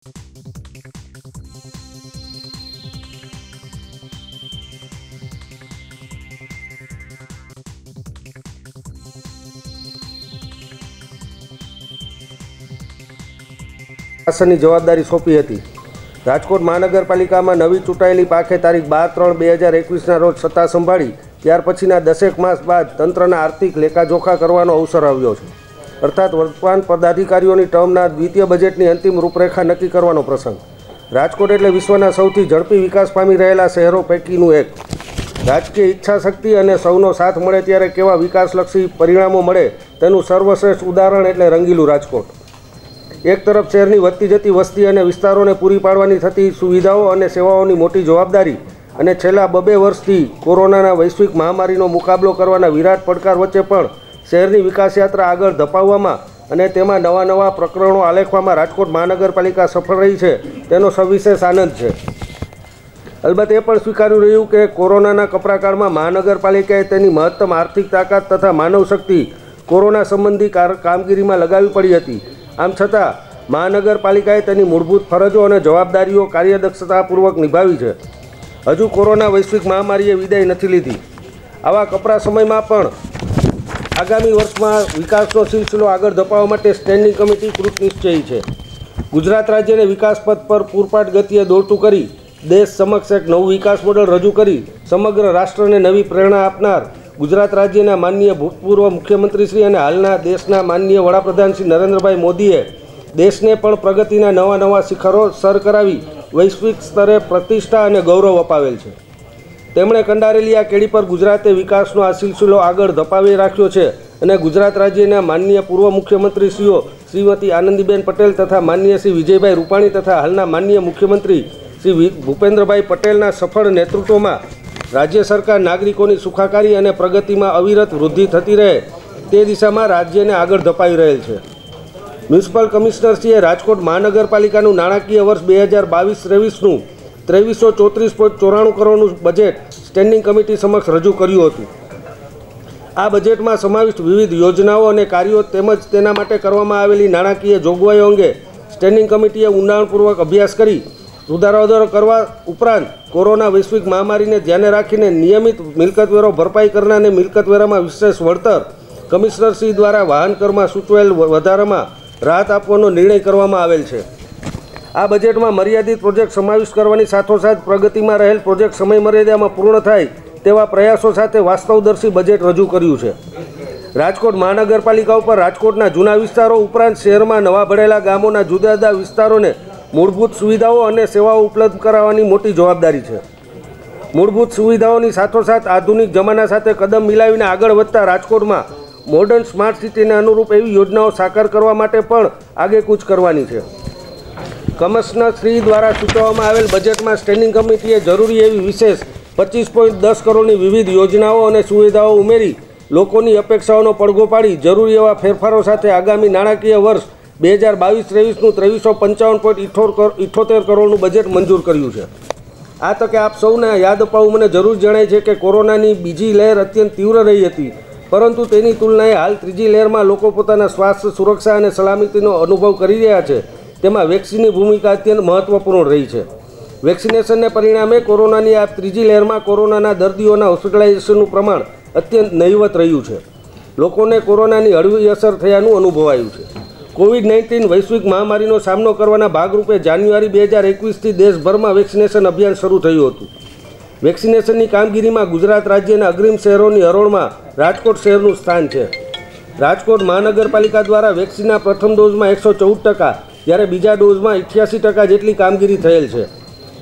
શાસનની જવાબદારી સોંપી હતી। રાજકોટ મહાનગરપાલિકામાં નવી ચૂંટાયેલી પાંખે તારીખ 12/3/2021ના રોજ સત્તા સંભાળી ત્યાર પછીના 10 માસ બાદ તંત્રના આર્થિક લેખાજોખા કરવાનો અવસર આવ્યો છે, અર્થાત વર્તમાન પદાધિકારીઓની ટર્મના દ્વિતીય બજેટની અંતિમ રૂપરેખા નક્કી કરવાનો પ્રસંગ। રાજકોટ એટલે વિશ્વના સૌથી ઝડપી વિકાસ પામી રહેલા શહેરો પૈકીનું એક। રાજકીય ઈચ્છાશક્તિ અને સૌનો સાથ મળે ત્યારે કેવા વિકાસલક્ષી પરિણામો મળે તેનું સર્વશ્રેષ્ઠ ઉદાહરણ એટલે રંગીલું રાજકોટ। એક તરફ શહેરની વધતી જતી વસ્તી અને વિસ્તારોને પૂરી પાડવાની થતી સુવિધાઓ અને સેવાઓની મોટી જવાબદારી અને છેલ્લા 2 વર્ષથી કોરોનાના વૈશ્વિક મહામારીનો મુકાબલો કરવાના વિરાટ પડકાર વચ્ચે પણ શહેરની વિકાસ યાત્રા આગળ ધપાવવામાં અને તેમાં નવા પ્રકરણો આલેખવામાં રાજકોટ મહાનગરપાલિકા સફળ રહી છે તેનો સવિશેષ આનંદ છે। અલબત્ત એ પણ સ્વીકાર્યું રહ્યું કે કોરોનાના કપરાકાળમાં મહાનગરપાલિકાએ તેની મહત્તમ આર્થિક તાકાત તથા માનવ શક્તિ કોરોના સંબંધી કામગીરીમાં લગાવી પડી હતી। આમ છતાં મહાનગરપાલિકાએ તેની મૂળભૂત ફરજો અને જવાબદારીઓ કાર્યદક્ષતાપૂર્વક નિભાવી છે। હજુ કોરોના વૈશ્વિક મહામારીએ વિદાય નથી લીધી। આવા કપરા સમયમાં પણ આગામી વર્ષમાં વિકાસનો સિલસિલો આગળ ધપાવવા માટે સ્ટેન્ડિંગ કમિટી કૃતનિશ્ચયી છે। ગુજરાત રાજ્યને વિકાસ પથ પર પૂરપાટ ગતિએ દોડતું કરી દેશ સમક્ષ એક નવું વિકાસ મોડેલ રજૂ કરી સમગ્ર રાષ્ટ્રને નવી પ્રેરણા આપનાર ગુજરાત રાજ્યના માનનીય ભૂતપૂર્વ મુખ્યમંત્રી શ્રી અને હાલના દેશના માનનીય વડાપ્રધાન શ્રી નરેન્દ્રભાઈ મોદીએ દેશને પણ પ્રગતિના નવા શિખરો સર કરાવી વૈશ્વિક સ્તરે પ્રતિષ્ઠા અને ગૌરવ અપાવેલ છે। તેમણે કંડારેલી આ કેડી પર ગુજરાતે વિકાસનો આ સિલસિલો આગળ ધપાવી રાખ્યો છે અને ગુજરાત રાજ્યના માનનીય પૂર્વ મુખ્યમંત્રીશ્રીઓ શ્રીમતી આનંદીબેન પટેલ તથા માનનીય શ્રી વિજયભાઈ રૂપાણી તથા હાલના માનનીય મુખ્યમંત્રી શ્રી ભૂપેન્દ્રભાઈ પટેલના સફળ નેતૃત્વમાં રાજ્ય સરકાર નાગરિકોની સુખાકારી અને પ્રગતિમાં અવિરત વૃદ્ધિ થતી રહે તે દિશામાં રાજ્યને આગળ ધપાવી રહેલ છે। મ્યુનિસિપલ કમિશનરશ્રીએ રાજકોટ મહાનગરપાલિકાનું નાણાકીય વર્ષ 2022-23નું 2334.94 કરોડનું બજેટ સ્ટેન્ડિંગ કમિટી સમક્ષ રજૂ કર્યું હતું। આ બજેટમાં સમાવિષ્ટ વિવિધ યોજનાઓ અને કાર્યો તેમજ તેના માટે કરવામાં આવેલી નાણાકીય જોગવાઈઓ અંગે સ્ટેન્ડિંગ કમિટીએ ઊંડાણપૂર્વક અભ્યાસ કરી સુધારાઓ કરવા ઉપરાંત કોરોના વૈશ્વિક મહામારીને ધ્યાને રાખીને નિયમિત મિલકતવેરો ભરપાઈ કરનારને મિલકતવેરામાં વિશેષ વળતર, કમિશનરશ્રી દ્વારા વાહન કરમાં સૂચવેલ વધારામાં રાહત આપવાનો નિર્ણય કરવામાં આવેલ છે। આ બજેટમાં મર્યાદિત પ્રોજેક્ટ સમાવિષ્ટ કરવાની સાથોસાથ પ્રગતિમાં રહેલ પ્રોજેક્ટ સમય મર્યાદામાં પૂર્ણ થાય તેવા પ્રયાસો સાથે વાસ્તવદર્શી બજેટ રજૂ કર્યું છે। રાજકોટ મહાનગરપાલિકા ઉપર રાજકોટના જૂના વિસ્તારો ઉપરાંત શહેરમાં નવા ભળેલા ગામોના જુદા જુદા વિસ્તારોને મૂળભૂત સુવિધાઓ અને સેવાઓ ઉપલબ્ધ કરાવવાની મોટી જવાબદારી છે। મૂળભૂત સુવિધાઓની સાથોસાથ આધુનિક જમાના સાથે કદમ મિલાવીને આગળ વધતા રાજકોટમાં મોડર્ન સ્માર્ટ સિટીને અનુરૂપ એવી યોજનાઓ સાકાર કરવા માટે પણ આગેકૂચ કરવાની છે। કમિશનરશ્રી દ્વારા સૂચવવામાં આવેલ બજેટમાં સ્ટેન્ડિંગ કમિટીએ જરૂરી એવી વિશેષ 25.10 કરોડની વિવિધ યોજનાઓ અને સુવિધાઓ ઉમેરી લોકોની અપેક્ષાઓનો પડઘો પાડી જરૂરી એવા ફેરફારો સાથે આગામી નાણાકીય વર્ષ 2022-23નું 2355.78 કરોડનું બજેટ મંજૂર કર્યું છે। આ તકે આપ સૌને યાદ અપાવવું મને જરૂર જણાય છે કે કોરોનાની બીજી લહેર અત્યંત તીવ્ર રહી હતી, પરંતુ તેની તુલનાએ હાલ ત્રીજી લહેરમાં લોકો પોતાના સ્વાસ્થ્ય સુરક્ષા અને સલામતીનો અનુભવ કરી રહ્યા છે, તેમાં વેક્સિનની ભૂમિકા અત્યંત મહત્વપૂર્ણ રહી છે। વેક્સિનેશનને પરિણામે કોરોનાની આ ત્રીજી લહેરમાં કોરોનાના દર્દીઓના હોસ્પિટલાઇઝેશનનું પ્રમાણ અત્યંત નહિવત રહ્યું છે। લોકોને કોરોનાની હળવી અસર થયાનું અનુભવાયું છે। કોવિડ-19 વૈશ્વિક મહામારીનો સામનો કરવાના ભાગરૂપે જાન્યુઆરી 2021થી દેશભરમાં વેક્સિનેશન અભિયાન શરૂ થયું હતું। વેક્સિનેશનની કામગીરીમાં ગુજરાત રાજ્યના અગ્રીમ શહેરોની હરોળમાં રાજકોટ શહેરનું સ્થાન છે। રાજકોટ મહાનગરપાલિકા દ્વારા વેક્સિનના પ્રથમ ડોઝમાં 114%, જ્યારે બીજા ડોઝમાં 88% જેટલી કામગીરી થયેલ છે।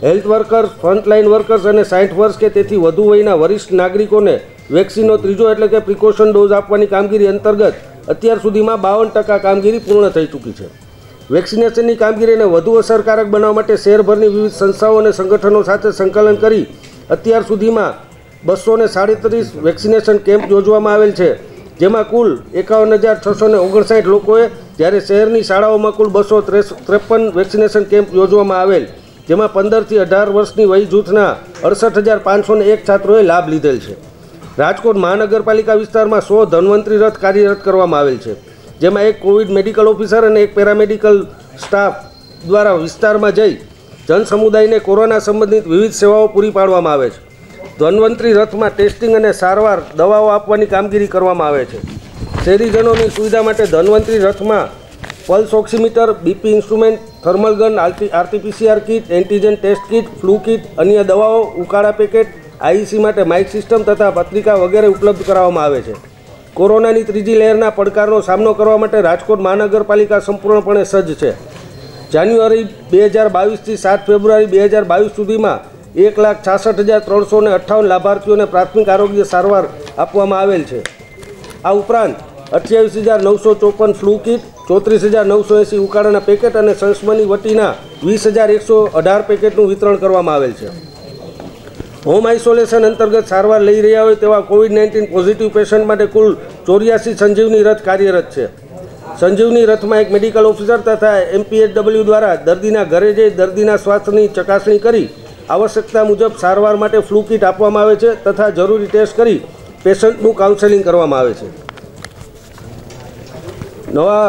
હેલ્થ વર્કર્સ, ફ્રન્ટલાઇન વર્કર્સ અને 60 વર્ષ કે તેથી વધુ વયના વરિષ્ઠ નાગરિકોને વેક્સિનનો ત્રીજો એટલે કે પ્રિકોશન ડોઝ આપવાની કામગીરી અંતર્ગત અત્યાર સુધીમાં 52% કામગીરી પૂર્ણ થઈ ચૂકી છે। વેક્સિનેશનની કામગીરીને વધુ અસરકારક બનાવવા માટે શહેરભરની વિવિધ સંસ્થાઓ અને સંગઠનો સાથે સંકલન કરી અત્યાર સુધીમાં 237 વેક્સિનેશન કેમ્પ યોજવામાં આવેલ છે, જેમાં કુલ 51,659 લોકોએ, જ્યારે શહેરની શાળાઓમાં કુલ 253 વેક્સિનેશન કેમ્પ યોજવામાં આવેલ, જેમાં 15થી 18 વર્ષની વય જૂથના 68,501 છાત્રોએ લાભ લીધેલ છે। રાજકોટ મહાનગરપાલિકા વિસ્તારમાં 100 ધન્વંતરી રથ કાર્યરત કરવામાં આવેલ છે, જેમાં એક કોવિડ મેડિકલ ઓફિસર અને એક પેરામેડિકલ સ્ટાફ દ્વારા વિસ્તારમાં જઈ જનસમુદાયને કોરોના સંબંધિત વિવિધ સેવાઓ પૂરી પાડવામાં આવે છે। ધન્વંતરી રથમાં ટેસ્ટિંગ અને સારવાર દવાઓ આપવાની કામગીરી કરવામાં આવે છે। શહેરીજનોની સુવિધા માટે ધન્વંતરી રથમાં pulse oximeter, BP instrument, thermal gun, RTPCR kit, antigen test kit, flu kit, અન્ય દવાઓ, ઉકાળા પેકેટ, આઈસી માટે માઇક સિસ્ટમ તથા પત્રિકા વગેરે ઉપલબ્ધ કરાવવામાં આવે છે। કોરોનાની ત્રીજી લહેરના પડકારનો સામનો કરવા માટે રાજકોટ મહાનગરપાલિકા સંપૂર્ણપણે સજ્જ છે। જાન્યુઆરી 2022થી 7 ફેબ્રુઆરી 2022 સુધીમાં 1,66,358 લાભાર્થીઓને પ્રાથમિક આરોગ્ય સારવાર આપવામાં આવેલ છે। આ ઉપરાંત 28,954 ફ્લૂ કિટ, 34,980 ઉકાળાના પેકેટ અને સંશમની વટીના 20,118 પેકેટનું વિતરણ કરવામાં આવેલ છે। હોમ આઇસોલેશન અંતર્ગત સારવાર લઈ રહ્યા હોય તેવા કોવિડ-19 પોઝિટિવ પેશન્ટ માટે કુલ 84 સંજીવની રથ કાર્યરત છે। સંજીવની રથમાં એક મેડિકલ ઓફિસર તથા MPHW દ્વારા દર્દીના ઘરે જઈ દર્દીના સ્વાસ્થ્યની ચકાસણી કરી આવશ્યકતા મુજબ સારવાર માટે ફ્લૂ કિટ આપવામાં આવે છે તથા જરૂરી ટેસ્ટ કરી પેશન્ટનું કાઉન્સેલિંગ કરવામાં આવે છે। નવા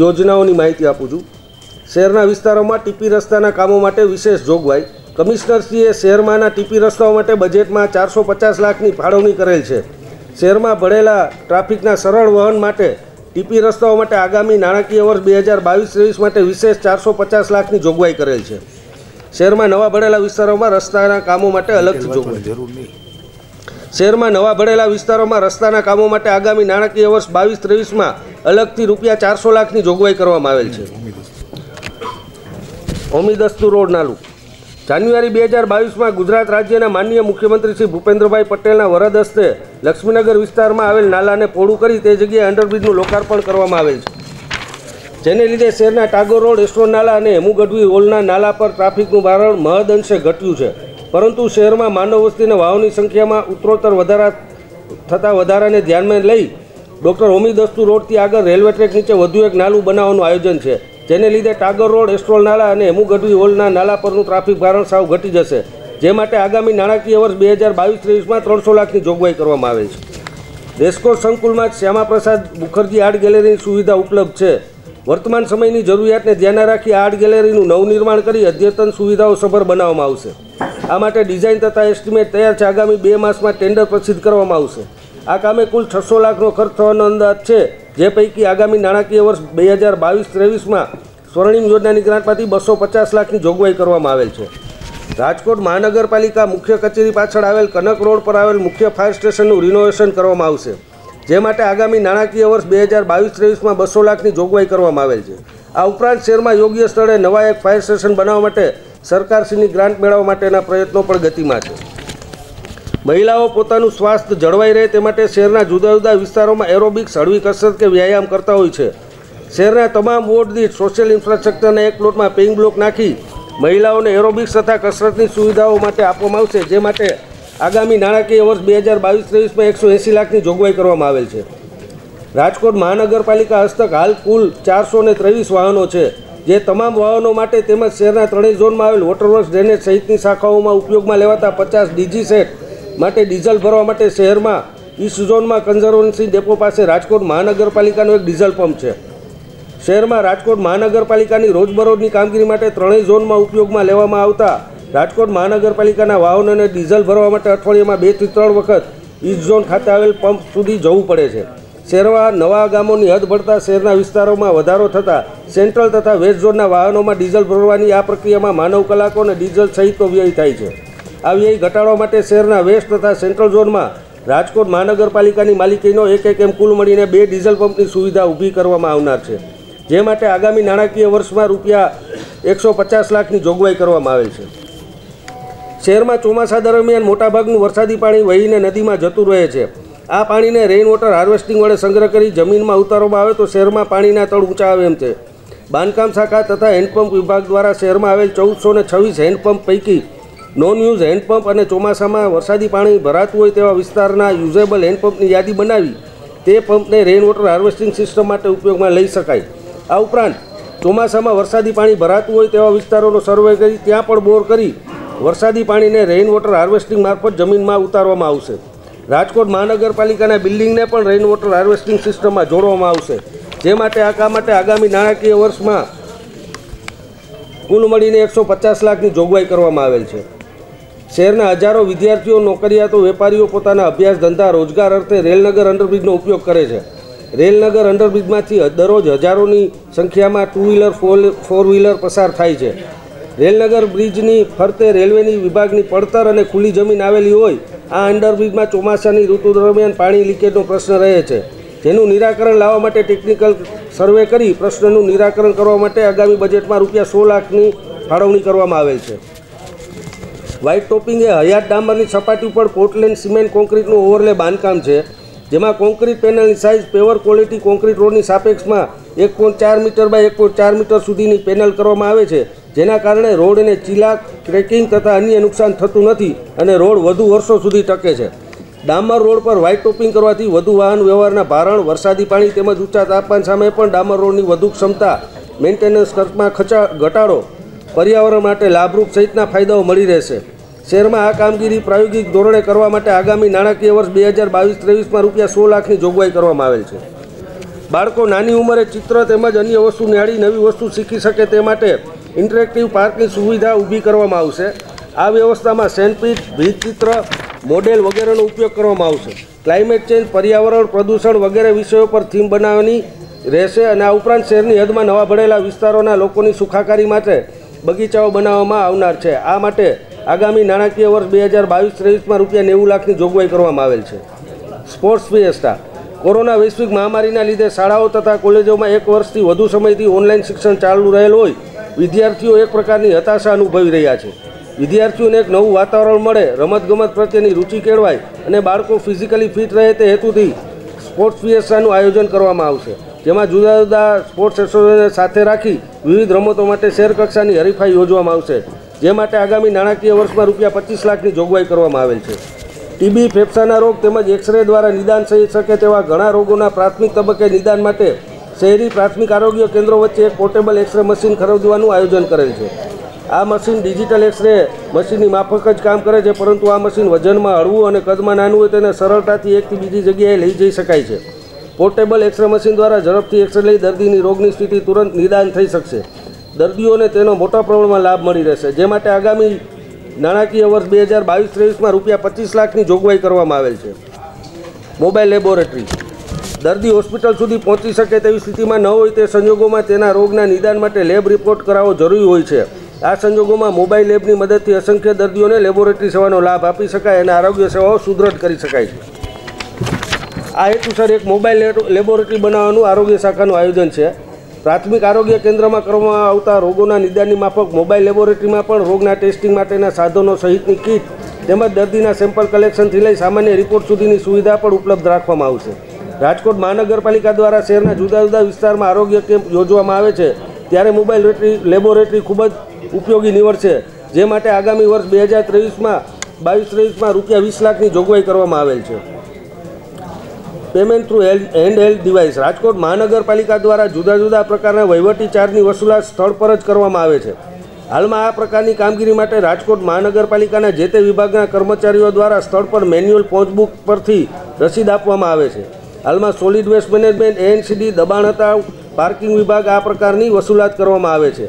યોજનાઓની માહિતી આપું છું। શહેરના વિસ્તારોમાં ટીપી રસ્તાના કામો માટે વિશેષ જોગવાઈ। કમિશનરશ્રીએ શહેરમાંના ટીપી રસ્તાઓ માટે બજેટમાં 450 લાખની ફાળવણી કરેલ છે। શહેરમાં ભળેલા ટ્રાફિકના સરળ વહન માટે ટીપી રસ્તાઓ માટે આગામી નાણાકીય વર્ષ 2022-23 માટે વિશેષ 450 લાખની જોગવાઈ કરેલ છે। શહેરમાં નવા ભળેલા વિસ્તારોમાં રસ્તાના કામો માટે અલગથી જોગવાઈ। શહેરમાં નવા ભળેલા વિસ્તારોમાં રસ્તાના કામો માટે આગામી નાણાકીય વર્ષ 22-23માં અલગથી રૂપિયા 400 લાખની જોગવાઈ કરવામાં આવેલ છે। ઓમીદસ્તુ રોડ નાલું જાન્યુઆરી 2022માં ગુજરાત રાજ્યના માનનીય મુખ્યમંત્રી શ્રી ભૂપેન્દ્રભાઈ પટેલના વરદ હસ્તે લક્ષ્મીનગર વિસ્તારમાં આવેલ નાલાને પહોળું કરી તે જગ્યાએ અંડરબ્રિજનું લોકાર્પણ કરવામાં આવેલ છે, જેને લીધે શહેરના ટાગોર રોડ, એસ્ટ્રોન નાલા અને હેમુગઢવી હોલના નાલા પર ટ્રાફિકનું ભારણ મહદઅંશે ઘટ્યું છે। પરંતુ શહેરમાં માનવ વસ્તી અને વાહનોની સંખ્યામાં ઉત્તરોત્તર વધારાને ધ્યાનમાં લઈ ડૉક્ટર હોમીદસ્તુ રોડથી આગળ રેલવે ટ્રેક નીચે વધુ એક નાલું બનાવવાનું આયોજન છે, જેને લીધે ટાગોર રોડ, એસ્ટ્રોલ નાલા અને હેમુગઢવી હોલના નાલા પરનું ટ્રાફિક ભારણ સાવ ઘટી જશે, જે માટે આગામી નાણાકીય વર્ષ 2022-23માં 300 લાખની જોગવાઈ કરવામાં આવેલ છે। રેસકોર્સ સંકુલમાં શ્યામાપ્રસાદ મુખર્જી આર્ટ ગેલેરીની સુવિધા ઉપલબ્ધ છે। વર્તમાન સમયની જરૂરિયાતને ધ્યાને રાખી આર્ટ ગેલેરીનું નવનિર્માણ કરી અદ્યતન સુવિધાઓ સભર બનાવવામાં આવશે। આ માટે ડિઝાઇન તથા એસ્ટિમેટ તૈયાર છે। આગામી 2 માસમાં ટેન્ડર પ્રસિદ્ધ કરવામાં આવશે। આ કામે કુલ 600 લાખનો ખર્ચ થવાનો અંદાજ છે, જે પૈકી આગામી નાણાકીય વર્ષ 2022-23માં સ્વર્ણિમ યોજનાની ગ્રાન્ટમાંથી 250 લાખની જોગવાઈ કરવામાં આવેલ છે। રાજકોટ મહાનગરપાલિકા મુખ્ય કચેરી પાછળ આવેલ કનક રોડ પર આવેલ મુખ્ય ફાયર સ્ટેશનનું રિનોવેશન કરવામાં આવશે, જે માટે આગામી નાણાકીય વર્ષ 2022-23માં 200 લાખની જોગવાઈ કરવામાં આવેલ છે। આ ઉપરાંત શહેરમાં યોગ્ય સ્થળે નવા એક ફાયર સ્ટેશન બનાવવા માટે સરકારશ્રીની ગ્રાન્ટ મેળવવા માટેના પ્રયત્નો પણ ગતિમાં છે। મહિલાઓ પોતાનું સ્વાસ્થ્ય જળવાઈ રહે તે માટે શહેરના જુદા જુદા વિસ્તારોમાં એરોબિક્સ, હળવી કસરત કે વ્યાયામ કરતા હોય છે। શહેરના તમામ વોર્ડ દીઠ સોશિયલ ઇન્ફ્રાસ્ટ્રક્ચરના એક પ્લોટમાં પેઇંગ બ્લોક નાખી મહિલાઓને એરોબિક્સ તથા કસરતની સુવિધાઓ માટે આપવામાં આવશે, જે માટે આગામી નાણાકીય વર્ષ 2022-23માં 180 લાખની જોગવાઈ કરવામાં આવેલ છે। રાજકોટ મહાનગરપાલિકા હસ્તક હાલ કુલ 423 વાહનો છે, જે તમામ વાહનો માટે તેમજ શહેરના 3 ઝોનમાં આવેલ વોટરવર્ક્સ, ડ્રેનેજ સહિતની શાખાઓમાં ઉપયોગમાં લેવાતા 50 ડીજી સેટ માટે ડીઝલ ભરવા માટે શહેરમાં ઈસ્ટ ઝોનમાં કન્ઝર્વન્સી ડેપો પાસે રાજકોટ મહાનગરપાલિકાનો એક ડીઝલ પંપ છે। શહેરમાં રાજકોટ મહાનગરપાલિકાની રોજબરોજની કામગીરી માટે 3 ઝોનમાં ઉપયોગમાં લેવામાં આવતા રાજકોટ મહાનગરપાલિકાના વાહનોને ડીઝલ ભરવા માટે અઠવાડિયામાં 2 થી 3 વખત ઈસ્ટ ઝોન ખાતે આવેલ પંપ સુધી જવું પડે છે। શહેરમાં નવા ગામોની હદ પડતા શહેરના વિસ્તારોમાં વધારો થતાં સેન્ટ્રલ તથા વેસ્ટ ઝોનના વાહનોમાં ડીઝલ ભરવાની આ પ્રક્રિયામાં માનવ કલાકો અને ડીઝલ સહિતનો વ્યય થાય છે। આ વ્યય ઘટાડવા માટે શહેરના વેસ્ટ તથા સેન્ટ્રલ ઝોનમાં રાજકોટ મહાનગરપાલિકાની માલિકીનો એક એમ કુલ મળીને 2 ડીઝલ પંપની સુવિધા ઊભી કરવામાં આવનાર છે, જે માટે આગામી નાણાકીય વર્ષમાં રૂપિયા 150 લાખની જોગવાઈ કરવામાં આવેલ છે। શહેરમાં ચોમાસા દરમિયાન મોટાભાગનું વરસાદી પાણી વહીને નદીમાં જતું રહે છે। આ પાણીને રેઇન વોટર હાર્વેસ્ટિંગ વડે સંગ્રહ કરી જમીનમાં ઉતારવામાં આવે તો શહેરમાં પાણીના તળ ઊંચા આવે એમ છે। બાંધકામ શાખા તથા હેન્ડપંપ વિભાગ દ્વારા શહેરમાં આવેલ 1426 હેન્ડપંપ પૈકી નોન યુઝ હેન્ડપંપ અને ચોમાસામાં વરસાદી પાણી ભરાતું હોય તેવા વિસ્તારના યુઝેબલ હેન્ડપંપની યાદી બનાવી તે પંપને રેઇન વોટર હાર્વેસ્ટિંગ સિસ્ટમ માટે ઉપયોગમાં લઈ શકાય। આ ઉપરાંત ચોમાસામાં વરસાદી પાણી ભરાતું હોય તેવા વિસ્તારોનો સર્વે કરી ત્યાં પણ બોર કરી વરસાદી પાણીને રેઇન વોટર હાર્વેસ્ટિંગ મારફત જમીનમાં ઉતારવામાં આવશે। રાજકોટ મહાનગરપાલિકાના બિલ્ડિંગને પણ રેઇન વોટર હાર્વેસ્ટિંગ સિસ્ટમમાં જોડવામાં આવશે, જે માટે આ કામ માટે આગામી નાણાકીય વર્ષમાં કુલ મળીને 150 લાખની જોગવાઈ કરવામાં આવેલ છે। શહેરના હજારો વિદ્યાર્થીઓ, નોકરિયાતો, વેપારીઓ પોતાના અભ્યાસ, ધંધા, રોજગાર અર્થે રેલનગર અંડરબ્રિજનો ઉપયોગ કરે છે। રેલનગર અંડરબ્રિજમાંથી દરરોજ હજારોની સંખ્યામાં 2 વ્હીલર 4 વ્હીલર પસાર થાય છે। રેલનગર બ્રિજની ફરતે રેલવેની વિભાગની પડતર અને ખુલ્લી જમીન આવેલી હોય આ અંડરબ્રિજમાં ચોમાસાની ઋતુ દરમિયાન પાણી લીકેજનો પ્રશ્ન રહે છે, જેનું નિરાકરણ લાવવા માટે ટેકનિકલ સર્વે કરી પ્રશ્નનું નિરાકરણ કરવા માટે આગામી બજેટમાં ₹100 લાખની ફાળવણી કરવામાં આવેલ છે। વ્હાઇટ ટોપિંગ એ હયાત ડામરની સપાટી ઉપર પોર્ટલેન્ડ સિમેન્ટ કોન્ક્રીટનું ઓવરલે બાંધકામ છે, જેમાં કોન્ક્રીટ પેનલની સાઇઝ પેવર ક્વોલિટી કોન્ક્રીટ રોડની સાપેક્ષમાં 1.4 મીટર બાય 1.4 મીટર સુધીની પેનલ કરવામાં આવે છે, જેના કારણે રોડને ચીલાક, ક્રેકિંગ તથા અન્ય નુકસાન થતું નથી અને રોડ વધુ વર્ષો સુધી ટકે છે। ડામર રોડ પર વ્હાઇટ ટોપિંગ કરવાથી વધુ વાહન વ્યવહારના ભારણ, વરસાદી પાણી તેમજ ઊંચા તાપમાન સામે પણ ડામર રોડની વધુ ક્ષમતા, મેન્ટેનન્સ ખર્ચમાં ઘટાડો, પર્યાવરણ માટે લાભરૂપ સહિતના ફાયદાઓ મળી રહેશે। શહેરમાં આ કામગીરી પ્રાયોગિક ધોરણે કરવા માટે આગામી નાણાકીય વર્ષ 2022-23માં ₹100 લાખની જોગવાઈ કરવામાં આવેલ છે। બાળકો નાની ઉંમરે ચિત્ર તેમજ અન્ય વસ્તુ નિહાળી નવી વસ્તુ શીખી શકે તે માટે ઇન્ટરેક્ટિવ પાર્કની સુવિધા ઊભી કરવામાં આવશે। આ વ્યવસ્થામાં સેન્ડપીચ, ભીંતચિત્ર, મોડેલ વગેરેનો ઉપયોગ કરવામાં આવશે। ક્લાઇમેટ ચેન્જ, પર્યાવરણ, પ્રદૂષણ વગેરે વિષયો પર થીમ બનાવવાની રહેશે અને આ ઉપરાંત શહેરની હદમાં નવા ભળેલા વિસ્તારોના લોકોની સુખાકારી માટે બગીચાઓ બનાવવામાં આવનાર છે। આ માટે આગામી નાણાકીય વર્ષ 2022-23માં ₹90 લાખની જોગવાઈ કરવામાં આવેલ છે। સ્પોર્ટ્સ ફિએસ્ટા કોરોના વૈશ્વિક મહામારીના લીધે શાળાઓ તથા કોલેજોમાં 1 વર્ષથી વધુ સમયથી ઓનલાઈન શિક્ષણ ચાલુ રહેલ હોય વિદ્યાર્થીઓ એક પ્રકારની હતાશા અનુભવી રહ્યા છે। વિદ્યાર્થીઓને એક નવું વાતાવરણ મળે, રમતગમત પ્રત્યેની રુચિ કેળવાય અને બાળકો ફિઝિકલી ફિટ રહે તે હેતુથી સ્પોર્ટ્સ ફિએસ્ટાનું આયોજન કરવામાં આવશે, જેમાં જુદા જુદા સ્પોર્ટ્સ એસોસિએશનને સાથે રાખી વિવિધ રમતો માટે શહેર કક્ષાની હરીફાઈ યોજવામાં આવશે, જે માટે આગામી નાણાકીય વર્ષમાં ₹25 લાખની જોગવાઈ કરવામાં આવેલ છે। ટીબી, ફેફસાના રોગ તેમજ એક્સરે દ્વારા નિદાન થઈ શકે તેવા ઘણા રોગોના પ્રાથમિક તબક્કે નિદાન માટે શહેરી પ્રાથમિક આરોગ્ય કેન્દ્રો વચ્ચે એક પોર્ટેબલ એક્સરે મશીન ખરીદવાનું આયોજન કરેલ છે। આ મશીન ડિજિટલ એક્સરે મશીનની માફક જ કામ કરે છે, પરંતુ આ મશીન વજનમાં હળવું અને કદમાં નાનું હોય તેને સરળતાથી એકથી બીજી જગ્યાએ લઈ જઈ શકાય છે। પોર્ટેબલ એક્સરે મશીન દ્વારા ઝડપથી એક્સરે લઈ દર્દીની રોગની સ્થિતિ તુરંત નિદાન થઈ શકશે। દર્દીઓને તેનો મોટા પ્રમાણમાં લાભ મળી રહેશે, જે માટે આગામી નાણાકીય વર્ષ 2022-23માં ₹25 લાખની જોગવાઈ કરવામાં આવેલ છે। મોબાઈલ લેબોરેટરી દર્દી હોસ્પિટલ સુધી પહોંચી શકે તેવી સ્થિતિમાં ન હોય તે સંજોગોમાં તેના રોગના નિદાન માટે લેબ રિપોર્ટ કરાવવો જરૂરી હોય છે। આ સંજોગોમાં મોબાઈલ લેબની મદદથી અસંખ્ય દર્દીઓને લેબોરેટરી સેવાનો લાભ આપી શકાય અને આરોગ્ય સેવાઓ સુદૃઢ કરી શકાય છે। આ હેતુસર એક મોબાઈલ લેબોરેટરી બનાવવાનું આરોગ્ય શાખાનું આયોજન છે। પ્રાથમિક આરોગ્ય કેન્દ્રમાં કરવામાં આવતા રોગોના નિદાનની માફક મોબાઈલ લેબોરેટરીમાં પણ રોગના ટેસ્ટિંગ માટેના સાધનો સહિતની કીટ તેમજ દર્દીના સેમ્પલ કલેક્શનથી લઈ સામાન્ય રિપોર્ટ સુધીની સુવિધા પણ ઉપલબ્ધ રાખવામાં આવશે। રાજકોટ મહાનગરપાલિકા દ્વારા શહેરના જુદા જુદા વિસ્તારમાં આરોગ્ય કેમ્પ યોજવામાં આવે છે, ત્યારે મોબાઈલ લેબોરેટરી ખૂબ જ ઉપયોગી નીવડશે, જે માટે આગામી વર્ષ 2023માં ₹20 લાખની જોગવાઈ કરવામાં આવેલ છે। Payment through handheld device Rajkot મહાનગરપાલિકા દ્વારા જુદા જુદા પ્રકારના વહીવટી ચાર્જની વસૂલાત સ્થળ પર જ કરવામાં આવે છે। હાલમાં આ પ્રકારની કામગીરી માટે રાજકોટ મહાનગરપાલિકાના જે તે વિભાગના કર્મચારીઓ દ્વારા સ્થળ પર મેન્યુઅલ પહોંચબુક પરથી રસીદ આપવામાં આવે છે। હાલમાં સોલિડ વેસ્ટ મેનેજમેન્ટ, એનસીડી, દબાણ હટાવ, પાર્કિંગ વિભાગ આ પ્રકારની વસૂલાત કરવામાં આવે છે।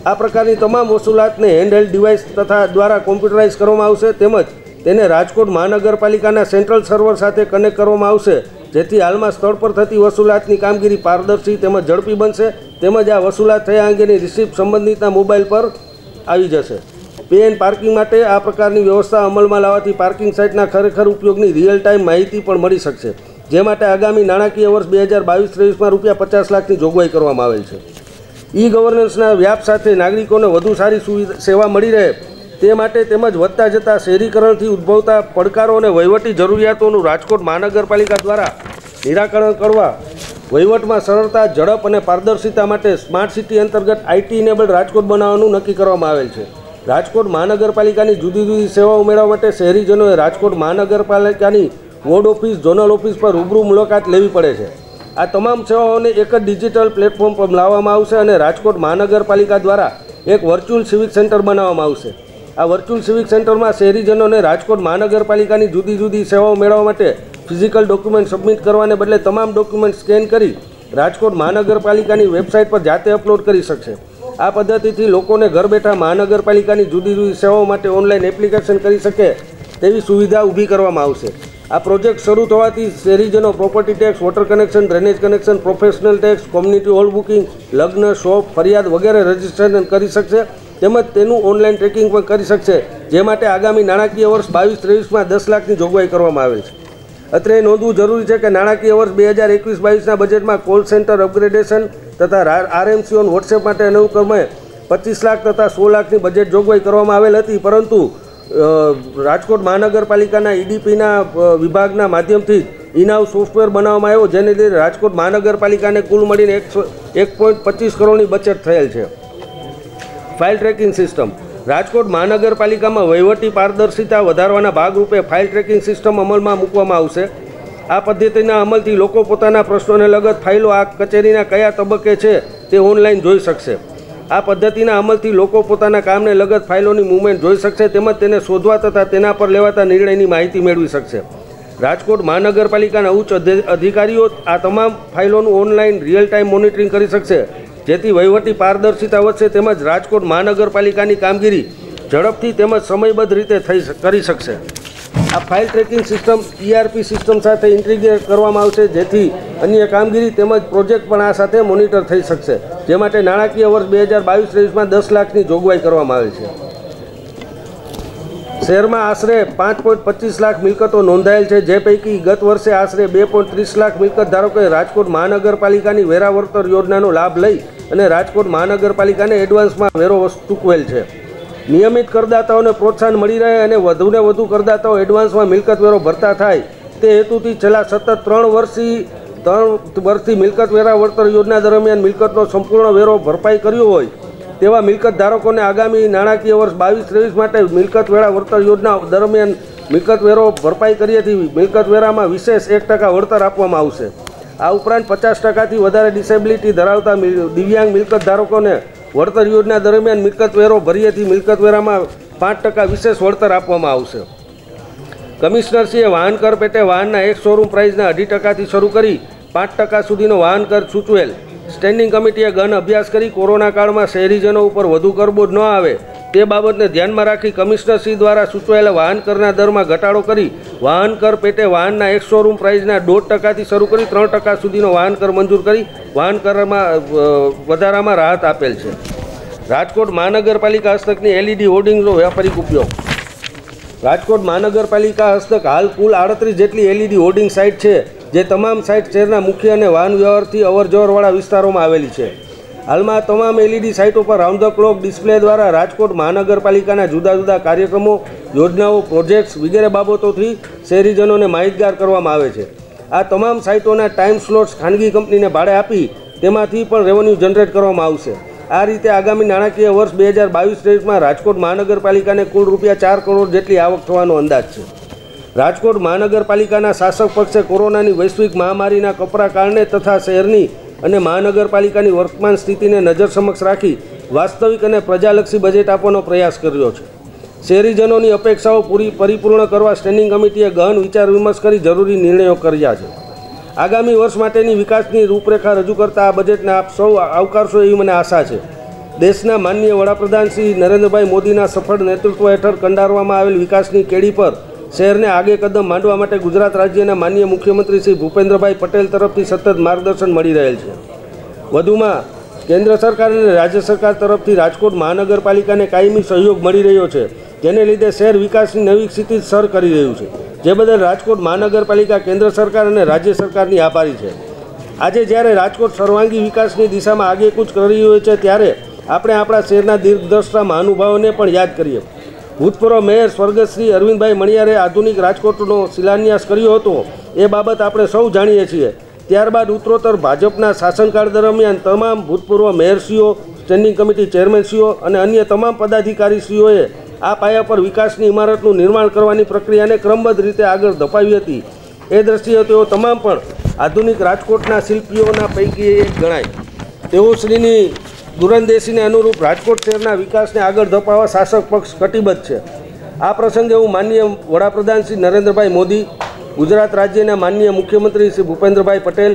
આ પ્રકારની તમામ વસૂલાતને હેન્ડહેલ્ડ ડિવાઇસ તથા દ્વારા કોમ્પ્યુટરાઇઝ કરવામાં આવશે, તેમજ તેને રાજકોટ મહાનગરપાલિકાના સેન્ટ્રલ સર્વર સાથે કનેક્ટ કરવામાં આવશે, જેથી હાલમાં સ્થળ પર થતી વસૂલાતની કામગીરી પારદર્શી તેમજ ઝડપી બનશે, તેમજ આ વસૂલાત થયા અંગેની રિસિપ્ટ સંબંધિતના મોબાઈલ પર આવી જશે। પે એન્ડ પાર્કિંગ માટે આ પ્રકારની વ્યવસ્થા અમલમાં લાવવાથી પાર્કિંગ સાઇટના ખરેખર ઉપયોગની રિયલ ટાઈમ માહિતી પણ મળી શકશે, જે માટે આગામી નાણાકીય વર્ષ 2022-23માં ₹50 લાખની જોગવાઈ કરવામાં આવેલ છે। ઈ ગવર્નન્સના વ્યાપ સાથે નાગરિકોને વધુ સારી સેવા મળી રહે તે માટે તેમજ વધતા જતા શહેરીકરણથી ઉદ્ભવતા પડકારો અને વહીવટી જરૂરિયાતોનું રાજકોટ મહાનગરપાલિકા દ્વારા નિરાકરણ કરવા વહીવટમાં સરળતા, ઝડપ અને પારદર્શિતા માટે સ્માર્ટ સિટી અંતર્ગત IT ઇનેબલ્ડ રાજકોટ બનાવવાનું નક્કી કરવામાં આવેલ છે। રાજકોટ મહાનગરપાલિકાની જુદી જુદી સેવાઓ મેળવવા માટે શહેરીજનોએ રાજકોટ મહાનગરપાલિકાની વોર્ડ ઓફિસ, ઝોનલ ઓફિસ પર રૂબરૂ મુલાકાત લેવી પડે છે। આ તમામ સેવાઓને એક જ ડિજિટલ પ્લેટફોર્મ પર લાવવામાં આવશે અને રાજકોટ મહાનગરપાલિકા દ્વારા એક વર્ચ્યુઅલ સિવિક સેન્ટર બનાવવામાં આવશે। આ વર્ચ્યુઅલ સિવિક સેન્ટરમાં શહેરીજનોને રાજકોટ મહાનગરપાલિકાની જુદી જુદી સેવાઓ મેળવવા માટે ફિઝિકલ ડોક્યુમેન્ટ સબમિટ કરવાને બદલે તમામ ડોક્યુમેન્ટ સ્કેન કરી રાજકોટ મહાનગરપાલિકાની વેબસાઇટ પર જાતે અપલોડ કરી શકશે। આ પદ્ધતિથી લોકોને ઘર બેઠા મહાનગરપાલિકાની જુદી જુદી સેવાઓ માટે ઓનલાઈન એપ્લિકેશન કરી શકે તેવી સુવિધા ઊભી કરવામાં આવશે। આ પ્રોજેક્ટ શરૂ થવાથી શહેરીજનો property tax, water connection, drainage connection, professional tax, community hall booking, લગ્ન, શોપ, ફરિયાદ વગેરે રજીસ્ટ્રેશન કરી શકશે તેમજ તેનું ઓનલાઈન ટ્રેકિંગ પણ કરી શકશે, જે માટે આગામી નાણાકીય વર્ષ 22-23માં 10 લાખની જોગવાઈ કરવામાં આવેલ છે। અત્રે એ નોંધવું જરૂરી છે કે નાણાકીય વર્ષ 2021-22ના બજેટમાં કોલ સેન્ટર અપગ્રેડેશન તથા આરએમસી ઓન વોટ્સએપ માટે અનુક્રમે 25 લાખ તથા 16 લાખની બજેટ જોગવાઈ કરવામાં આવેલ હતી, પરંતુ રાજકોટ મહાનગરપાલિકાના ઈડીપીના વિભાગના માધ્યમથી ઇનહાઉસ સોફ્ટવેર બનાવવામાં આવ્યો, જેને લીધે રાજકોટ મહાનગરપાલિકાને કુલ મળીને 1.25 કરોડની બચત થયેલ છે। ફાઇલ ટ્રેકિંગ સિસ્ટમ રાજકોટ મહાનગરપાલિકામાં વહીવટી પારદર્શિતા વધારવાના ભાગરૂપે ફાઇલ ટ્રેકિંગ સિસ્ટમ અમલમાં મૂકવામાં આવશે। આ પદ્ધતિના અમલથી લોકો પોતાના પ્રશ્નોને લગત ફાઇલો આ કચેરીના કયા તબક્કે છે તે ઓનલાઈન જોઈ શકશે। આ પદ્ધતિના અમલથી લોકો પોતાના કામને લગત ફાઇલોની મૂવમેન્ટ જોઈ શકશે તેમજ તેને શોધવા તથા તેના પર લેવાતા નિર્ણયની માહિતી મેળવી શકશે। રાજકોટ મહાનગરપાલિકાના ઉચ્ચ અધિકારીઓ આ તમામ ફાઇલોનું ઓનલાઈન રિયલ ટાઈમ મોનિટરિંગ કરી શકશે, જેથી વહીવટી પારદર્શિતા વધશે તેમજ રાજકોટ મહાનગરપાલિકાની કામગીરી ઝડપથી તેમજ સમયબદ્ધ રીતે કરી શકશે। આ file tracking system ERP system સાથે ઇન્ટિગ્રેટ કરવામાં આવશે, જેથી અન્ય કામગીરી તેમજ પ્રોજેક્ટ પણ આ સાથે મોનિટર થઈ શકશે, જે માટે નાણાકીય વર્ષ 2022-23માં 10 લાખની જોગવાઈ કરવામાં આવેલ છે। શહેરમાં આશરે 5.25 લાખ મિલકતો નોંધાયેલ છે, જે પૈકી ગત વર્ષે આશરે 2.30 લાખ મિલકત ધારકોએ રાજકોટ મહાનગરપાલિકાની વેરા વળતર યોજનાનો લાભ લઈ અને રાજકોટ મહાનગરપાલિકાને એડવાન્સમાં વેરો ચૂકવેલ છે। નિયમિત કરદાતાઓને પ્રોત્સાહન મળી રહે અને વધુને વધુ કરદાતાઓ એડવાન્સમાં મિલકત વેરો ભરતા થાય તે હેતુથી છેલ્લા સતત 3 વર્ષથી મિલકત વેરા વળતર યોજના દરમિયાન મિલકતનો સંપૂર્ણ વેરો ભરપાઈ કર્યો હોય તેવા મિલકત ધારકોને આગામી નાણાકીય વર્ષ 22-23 માટે મિલકત વેરા વળતર યોજના દરમિયાન મિલકત વેરો ભરપાઈ કર્યાથી મિલકત વેરામાં વિશેષ 1% વળતર આપવામાં આવશે। આ ઉપરાંત 50%થી વધારે ડિસેબિલિટી ધરાવતા દિવ્યાંગ મિલકત ધારકોને વળતર યોજના દરમિયાન મિલકત વેરો ભર્યાથી મિલકત વેરામાં 5% વિશેષ વળતર આપવામાં આવશે। કમિશનરશ્રીએ વાહન કર પેટે વાહનના એક શોરૂમ પ્રાઇસના 2.5%થી શરૂ કરી 5% સુધીનો વાહન કર સૂચવેલ। સ્ટેન્ડિંગ કમિટીએ ગહન અભ્યાસ કરી કોરોના કાળમાં શહેરીજનો ઉપર વધુ કરબોજ ન આવે તે બાબતને ધ્યાનમાં રાખી કમિશનરશ્રી દ્વારા સૂચવાયેલા વાહન કરના દરમાં ઘટાડો કરી વાહન કર પેટે વાહનના એક શોરૂમ પ્રાઇસના 0.5%થી શરૂ કરી 3% સુધીનો વાહન કર મંજૂર કરી વાહન કરમાં વધારામાં રાહત આપેલ છે। રાજકોટ મહાનગરપાલિકા હસ્તકની LED હોર્ડિંગ્સનો વ્યાપારિક ઉપયોગ રાજકોટ મહાનગરપાલિકા હસ્તક હાલ કુલ 38 જેટલી LED હોર્ડિંગ સાઇટ છે, જે તમામ સાઇટ શહેરના મુખ્ય અને વાહન વ્યવહારથી અવરજવરવાળા વિસ્તારોમાં આવેલી છે। હાલમાં તમામ LED સાઇટો પર રાઉન્ડ ધ ક્લોક ડિસ્પ્લે દ્વારા રાજકોટ મહાનગરપાલિકાના જુદા જુદા કાર્યક્રમો, યોજનાઓ, પ્રોજેક્ટ્સ વગેરે બાબતોથી શહેરીજનોને માહિતગાર કરવામાં આવે છે। આ તમામ સાઇટોના ટાઈમ સ્લોટ્સ ખાનગી કંપનીને ભાડે આપી તેમાંથી પણ રેવન્યુ જનરેટ કરવામાં આવશે। આ રીતે આગામી નાણાકીય વર્ષ 2022-23માં રાજકોટ મહાનગરપાલિકાને કુલ ₹4 કરોડ જેટલી આવક થવાનો અંદાજ છે। રાજકોટ મહાનગરપાલિકાના શાસક પક્ષે કોરોનાની વૈશ્વિક મહામારીના કપરા કારણે તથા શહેરની અને મહાનગરપાલિકાની વર્તમાન સ્થિતિને નજર સમક્ષ રાખી વાસ્તવિક અને પ્રજાલક્ષી બજેટ આપવાનો પ્રયાસ કર્યો છે। શહેરીજનોની અપેક્ષાઓ પરિપૂર્ણ કરવા સ્ટેન્ડિંગ કમિટીએ ગહન વિચાર વિમર્શ કરી જરૂરી નિર્ણયો કર્યા છે। આગામી વર્ષ માટેની વિકાસની રૂપરેખા રજૂ કરતા આ બજેટને આપ સૌ આવકારશો એવી મને આશા છે। દેશના માનનીય વડાપ્રધાન શ્રી નરેન્દ્રભાઈ મોદીના સફળ નેતૃત્વ હેઠળ કંડારવામાં આવેલ વિકાસની કેડી પર શહેરને આગે કદમ માંડવા માટે ગુજરાત રાજ્યના માનનીય મુખ્યમંત્રી શ્રી ભૂપેન્દ્રભાઈ પટેલ તરફથી સતત માર્ગદર્શન મળી રહેલ છે। વધુમાં કેન્દ્ર સરકાર અને રાજ્ય સરકાર તરફથી રાજકોટ મહાનગરપાલિકાને કાયમી સહયોગ મળી રહ્યો છે, જેને લીધે શહેર વિકાસની નવી ક્ષિતિજ સર કરી રહ્યું છે, જે બદલ રાજકોટ મહાનગરપાલિકા કેન્દ્ર સરકાર અને રાજ્ય સરકારની આભારી છે। આજે જ્યારે રાજકોટ સર્વાંગી વિકાસની દિશામાં આગેકૂચ કરી રહ્યું છે, ત્યારે આપણે આપણા શહેરના દીર્ઘદ્રષ્ટા મહાનુભાવોને પણ યાદ કરીએ। ભૂતપૂર્વ મેયર સ્વર્ગસ્થ શ્રી અરવિંદભાઈ મણિયારે આધુનિક રાજકોટનો શિલાન્યાસ કર્યો હતો એ બાબત આપણે સૌ જાણીએ છીએ। ત્યારબાદ ઉત્તરોત્તર ભાજપના શાસનકાળ દરમિયાન તમામ ભૂતપૂર્વ મેયરશ્રીઓ, સ્ટેન્ડિંગ કમિટી ચેરમેનશ્રીઓ અને અન્ય તમામ પદાધિકારીશ્રીઓએ આ પાયા પર વિકાસની ઇમારતનું નિર્માણ કરવાની પ્રક્રિયાને ક્રમબદ્ધ રીતે આગળ ધપાવી હતી। એ દ્રષ્ટિએ તેઓ તમામ પણ આધુનિક રાજકોટના શિલ્પીઓના પૈકી એક ગણાય। તેઓ શ્રીની દૂરંદેશીને અનુરૂપ રાજકોટ શહેરના વિકાસને આગળ ધપાવવા શાસક પક્ષ કટિબદ્ધ છે। આ પ્રસંગે હું માનનીય વડાપ્રધાન શ્રી નરેન્દ્રભાઈ મોદી, ગુજરાત રાજ્યના માનનીય મુખ્યમંત્રી શ્રી ભૂપેન્દ્રભાઈ પટેલ,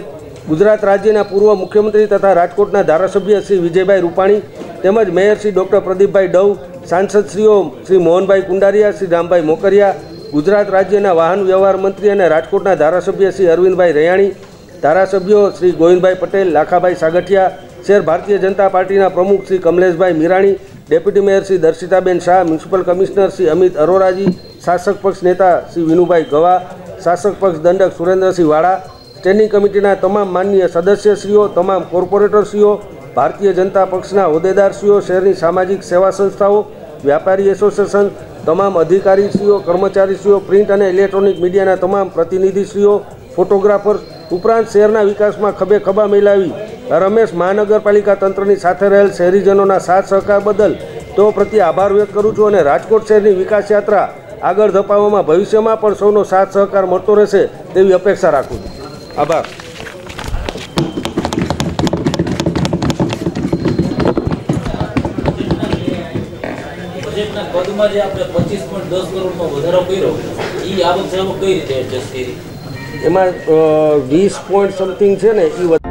ગુજરાત રાજ્યના પૂર્વ મુખ્યમંત્રી તથા રાજકોટના ધારાસભ્ય શ્રી વિજયભાઈ રૂપાણી તેમજ મેયર શ્રી ડૉક્ટર પ્રદીપભાઈ ડવ, સાંસદશ્રીઓ શ્રી મોહનભાઈ કુંડારિયા, શ્રી રામભાઈ મોકરિયા, ગુજરાત રાજ્યના વાહન વ્યવહાર મંત્રી અને રાજકોટના ધારાસભ્ય શ્રી અરવિંદભાઈ રૈયાણી, ધારાસભ્યો શ્રી ગોવિંદભાઈ પટેલ, લાખાભાઈ સાગઠિયા, શહેર ભારતીય જનતા પાર્ટીના પ્રમુખ શ્રી કમલેશભાઈ Mirani, deputy mayor Shri દર્શિતાબેન Shah, municipal commissioner Shri Amit અરોરાજી, શાસક પક્ષ નેતા શ્રી વિનુભાઈ ગવા, શાસક પક્ષ દંડક સુરેન્દ્રસિંહ વાળા, સ્ટેન્ડિંગ કમિટીના તમામ માનનીય સદસ્યશ્રીઓ, તમામ કોર્પોરેટરશ્રીઓ, ભારતીય જનતા પક્ષના હોદ્દેદારશ્રીઓ, શહેરની સામાજિક સેવા સંસ્થાઓ, વ્યાપારી એસોસિએશન, તમામ અધિકારીશ્રીઓ, કર્મચારીશ્રીઓ, પ્રિન્ટ અને ઇલેક્ટ્રોનિક મીડિયાના તમામ પ્રતિનિધિશ્રીઓ, ફોટોગ્રાફર્સ ઉપરાંત શહેરના વિકાસમાં ખભે ખભા મિલાવી રમેશ મહાનગરપાલિકા તંત્રની સાથે રહેલ શહેરીજનોના સાથ સહકાર બદલ તેઓ પ્રત્યે આભાર વ્યક્ત કરું છું અને રાજકોટ શહેરની વિકાસ યાત્રા આગળ ધપાવવામાં ભવિષ્યમાં પણ સૌનો સાથ સહકાર મળતો રહેશે તેવી અપેક્ષા રાખું છું. આભાર. બજેટના કદમાં જે આપણે 25.10 કરોડનો વધારો કર્યો એ આવક જાવક કઈ રીતે એડજસ્ટ કરી? એમાં 20 પોઈન્ટ સમથિંગ છે ને એ